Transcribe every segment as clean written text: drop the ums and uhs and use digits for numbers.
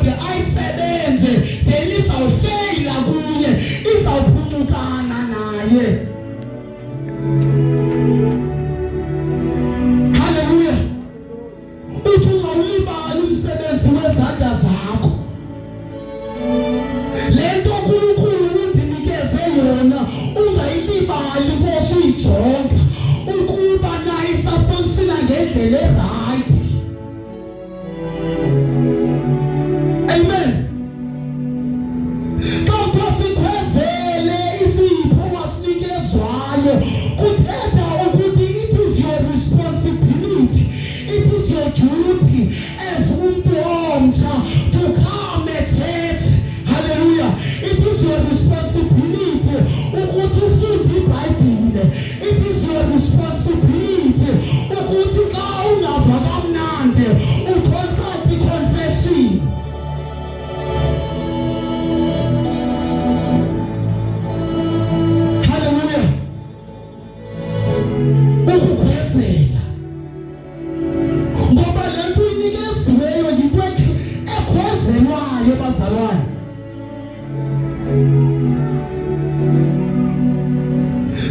ade ayisebenze then izawufeyila kuye, izawuphulukana naye. Hallelujah. Uthi ungawulibali umsebenzi wezandla zakho. Lento uNkulunkulu undinikeze yona ungayilibali bose uyijonga ukuba nayo isafunctiona ngendlela right. Amen. Kodwa sikhwezele isipho wasinikezwayo kuthetha ukuthi it is your responsibility, it is your duty as umuntu omtsha to come at church. Hallelujah. It is your responsibility ukuthi ufunde iBhayibhile. It is your responsibility ukuthi xa ungava kamnandi uconsult i-confession. Hallelujah. Ukukhwezela ngoba lento inikeziweyo yinto ekhwezelwayo bazalwane.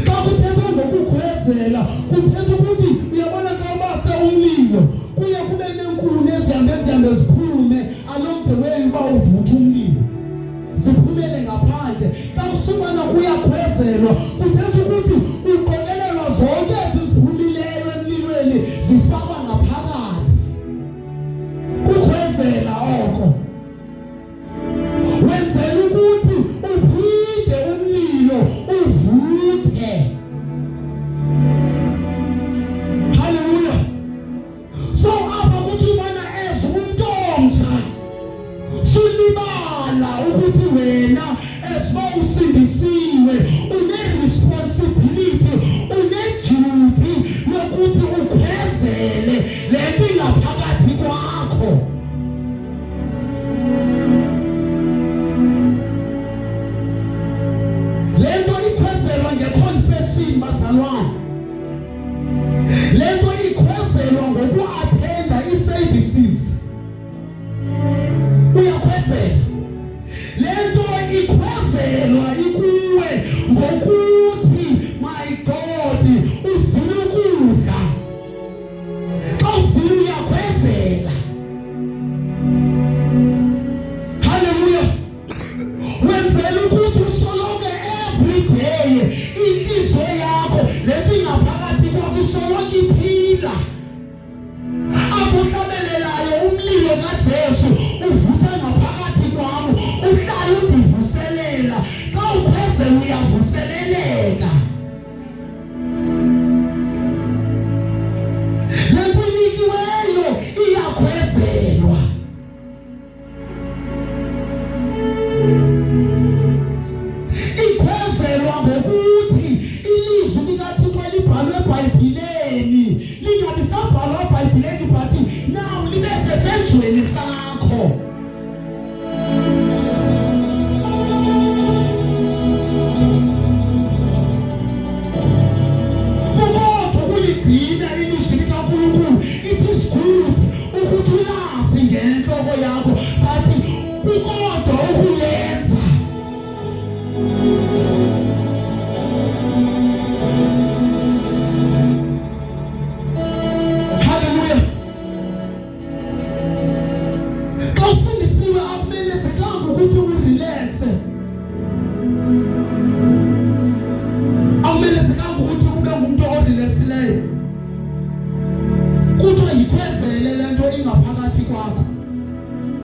Xa kuthethwa ngokukhwezela kuthetha ukuthi uyabona xa ubase umlilo kuye kube nenkuni ezihambe ziphume along the way uba uvutha umlilo ziphumele ngaphandle. Xa kusukana kuyakhwezelwa kuthetha ukuthi uqokelelwa zonke eziphumileyo emlilweni zifakwa ngaphakathi. Kukhwezela oko wenzela ukuthi uphinde umlilo uvuthe. Hallelujah. So apha kuthi ubana as umuntu omtsha sulibala ukuthi wena as usindisiwe une-responsibility, une-duty yokuthi ukhwezele lento ingaphakathi kwakho. Lento ikhwezelwa nge-confession bazalwane. Lento ikhwezelwa ngoku-attenda ii-services. Uyakhwezela. Lento ikhwezelwa ikuwe ngokuthi my God uzile ukudla. Xa uzile uyakhwezela. Hallelujah. Wenzela ukuthi usoloko every day inhliziyo yakho lento ingaphakathi kwakho isoloko iphila. Athi uhlabelelayo umlilo kaJesu uvutha ngaphakathi kwami uhlala undivuselela. Xa ukhwezela uyavuseleleka. Lento inikiweyo iyakhwezelwa. Ikhwezelwa ngokuthi ilizwi likaThixo libhalwe eBhayibhileni lingabi sabhalwa eBhayibhileni but now libe sesenzweni sakho. Kukodwa kuligcina ilizwi likaNkulunkulu. It is good ukuthi ulazi ngenhloko yakho but kukodwa ukulenza. Hallelujah. Xa ufundisiwe akumelezekanga ukuthi urelaxe. Akumelezekanga ukuthi ube ngumuntu orelaxileyo. Kuthiwa yikhwezele lento ingaphakathi kwakho.